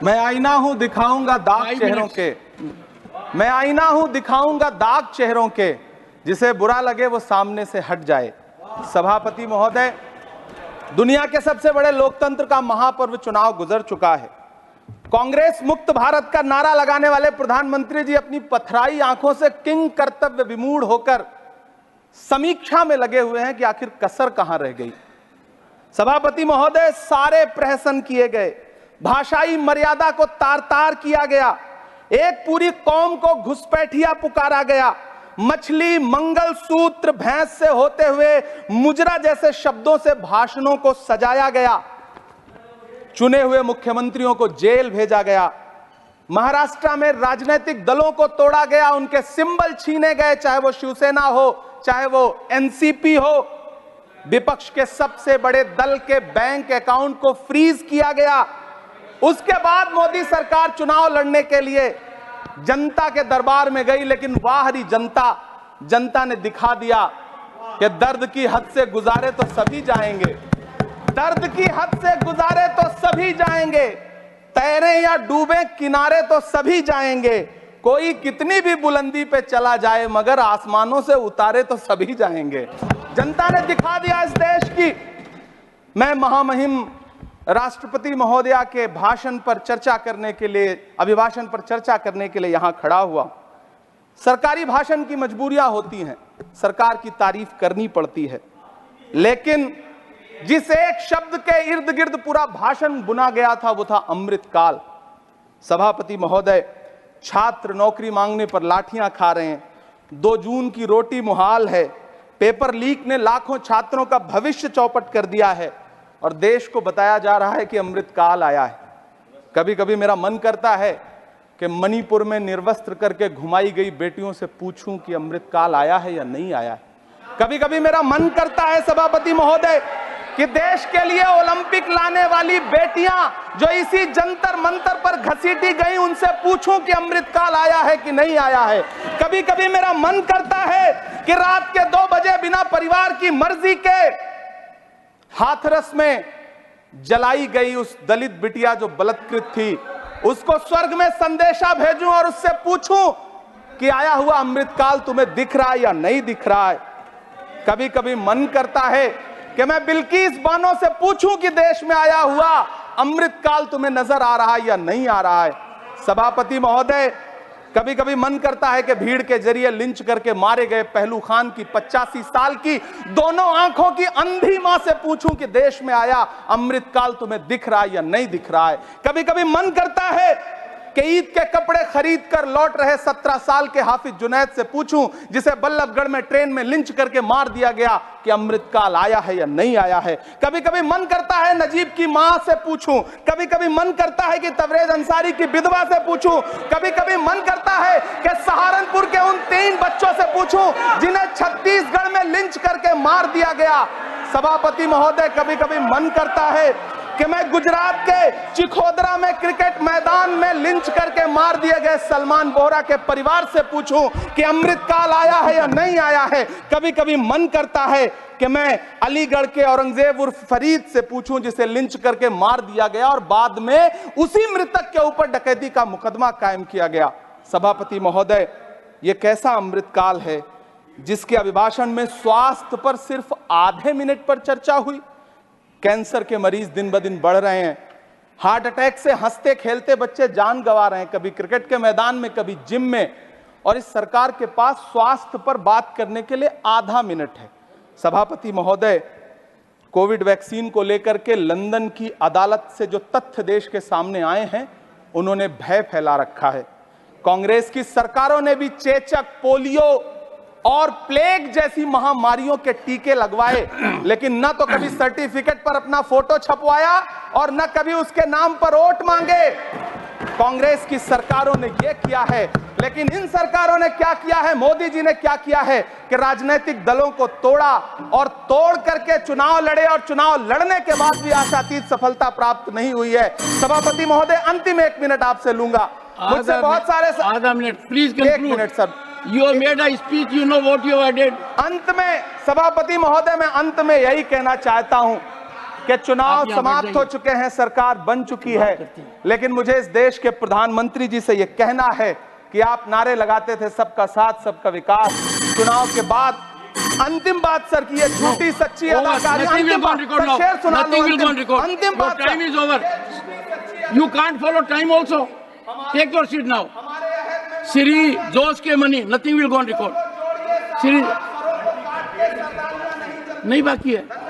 मैं आईना हूं दिखाऊंगा दाग चेहरों के, मैं आईना हूं दिखाऊंगा दाग चेहरों के, जिसे बुरा लगे वो सामने से हट जाए। सभापति महोदय, दुनिया के सबसे बड़े लोकतंत्र का महापर्व चुनाव गुजर चुका है। कांग्रेस मुक्त भारत का नारा लगाने वाले प्रधानमंत्री जी अपनी पथराई आंखों से किंग कर्तव्य विमूढ़ होकर समीक्षा में लगे हुए हैं कि आखिर कसर कहां रह गई। सभापति महोदय, सारे प्रहसन किए गए, भाषाई मर्यादा को तार तार किया गया, एक पूरी कौम को घुसपैठिया पुकारा गया, मछली मंगल सूत्र भैंस से होते हुए मुजरा जैसे शब्दों से भाषणों को सजाया गया, चुने हुए मुख्यमंत्रियों को जेल भेजा गया, महाराष्ट्र में राजनीतिक दलों को तोड़ा गया, उनके सिंबल छीने गए, चाहे वो शिवसेना हो चाहे वो एनसीपी हो, विपक्ष के सबसे बड़े दल के बैंक अकाउंट को फ्रीज किया गया। उसके बाद मोदी सरकार चुनाव लड़ने के लिए जनता के दरबार में गई, लेकिन वाहरी जनता ने दिखा दिया कि दर्द की हद से गुजारे तो सभी जाएंगे, दर्द की हद से गुजारे तो सभी जाएंगे, तैरे या डूबे किनारे तो सभी जाएंगे, कोई कितनी भी बुलंदी पे चला जाए मगर आसमानों से उतारे तो सभी जाएंगे। जनता ने दिखा दिया इस देश की। मैं महामहिम राष्ट्रपति महोदया के भाषण पर चर्चा करने के लिए, अभिभाषण पर चर्चा करने के लिए यहां खड़ा हुआ। सरकारी भाषण की मजबूरियां होती हैं, सरकार की तारीफ करनी पड़ती है, लेकिन जिस एक शब्द के इर्द गिर्द पूरा भाषण बुना गया था वो था अमृतकाल। सभापति महोदय, छात्र नौकरी मांगने पर लाठियां खा रहे हैं, 2 जून की रोटी मुहाल है, पेपर लीक ने लाखों छात्रों का भविष्य चौपट कर दिया है और देश को बताया जा रहा है कि अमृतकाल आया है। कभी कभी मेरा मन करता है कि मणिपुर में निर्वस्त्र करके घुमाई गई बेटियों से पूछूं कि अमृतकाल आया है या नहीं आया है। कभी कभी मेरा मन करता है सभापति महोदय कि देश के लिए ओलंपिक लाने वाली बेटियां जो इसी जंतर मंतर पर घसीटी गई, उनसे पूछूं कि अमृतकाल आया है कि नहीं आया है। कभी कभी मेरा मन करता है कि रात के 2 बजे बिना परिवार की मर्जी के हाथरस में जलाई गई उस दलित बिटिया जो बलात्कृत थी, उसको स्वर्ग में संदेशा भेजूं और उससे पूछूं कि आया हुआ अमृतकाल तुम्हें दिख रहा है या नहीं दिख रहा है। कभी कभी मन करता है कि मैं बिल्किस बानो से पूछूं कि देश में आया हुआ अमृतकाल तुम्हें नजर आ रहा है या नहीं आ रहा है। सभापति महोदय, कभी कभी मन करता है कि भीड़ के जरिए लिंच करके मारे गए पहलू खान की 85 साल की दोनों आंखों की अंधी मां से पूछूं कि देश में आया अमृतकाल तुम्हें दिख रहा है या नहीं दिख रहा है। कभी कभी मन करता है कि ईद के कपड़े खरीद कर लौट रहे 17 साल के हाफिज जुनैद से पूछूं, जिसे बल्लभगढ़ में ट्रेन में लिंच करके मार दिया गया, कि अमृतकाल आया है या नहीं आया है। कभी कभी मन करता है नजीब की मां से पूछूं, कभी कभी मन करता है कि तबरेज अंसारी की विधवा से पूछूं, कभी कभी मन करता है कि सहारनपुर के उन 3 बच्चों से पूछूं जिन्हें छत्तीसगढ़ में लिंच करके मार दिया गया। सभापति महोदय, कभी कभी मन करता है कि मैं गुजरात के चिखोदरा में क्रिकेट मैदान में लिंच करके मार दिए गए सलमान बोहरा के परिवार से पूछूं कि अमृतकाल आया है या नहीं आया है। कभी कभी मन करता है कि मैं अलीगढ़ के औरंगजेब उर्फ फरीद से पूछूं, जिसे लिंच करके मार दिया गया और बाद में उसी मृतक के ऊपर डकैती का मुकदमा कायम किया गया। सभापति महोदय, यह कैसा अमृतकाल है जिसके अभिभाषण में स्वास्थ्य पर सिर्फ आधे मिनट पर चर्चा हुई। कैंसर के मरीज दिन ब दिन बढ़ रहे हैं, हार्ट अटैक से हंसते खेलते बच्चे जान गंवा रहे हैं, कभी क्रिकेट के मैदान में कभी जिम में, और इस सरकार के पास स्वास्थ्य पर बात करने के लिए आधा मिनट है। सभापति महोदय, कोविड वैक्सीन को लेकर के लंदन की अदालत से जो तथ्य देश के सामने आए हैं, उन्होंने भय फैला रखा है। कांग्रेस की सरकारों ने भी चेचक, पोलियो और प्लेग जैसी महामारियों के टीके लगवाए, लेकिन न तो कभी सर्टिफिकेट पर अपना फोटो छपवाया और न कभी उसके नाम पर वोट मांगे। कांग्रेस की सरकारों ने यह किया है, लेकिन इन सरकारों ने क्या किया है, मोदी जी ने क्या किया है कि राजनीतिक दलों को तोड़ा और तोड़ करके चुनाव लड़े, और चुनाव लड़ने के बाद भी आशातीत सफलता प्राप्त नहीं हुई है। सभापति महोदय, अंतिम 1 मिनट आपसे लूंगा, मुझसे बहुत सारे। आधा minute please, 1 minute sir. You have made a speech, you know what you have did. अंत में सभापति महोदय, मैं अंत में यही कहना चाहता हूं कि चुनाव आप यहाँ बैठ समाप्त हो जाइए। चुके हैं, सरकार बन चुकी है, लेकिन मुझे इस देश के प्रधानमंत्री जी से यह कहना है कि आप नारे लगाते थे सबका साथ सबका विकास, चुनाव के बाद अंतिम बात सर की ये झूठी सच्ची अदाकारी, Nothing will अंतिम go on बात record सर, now. शेर सुना लो, Nothing will go on record. अंतिम Your बात time sir. is over. You can't follow time also. Take your seat now. Siri, Josh के money, nothing will go on record. Siri, नहीं बाकी है।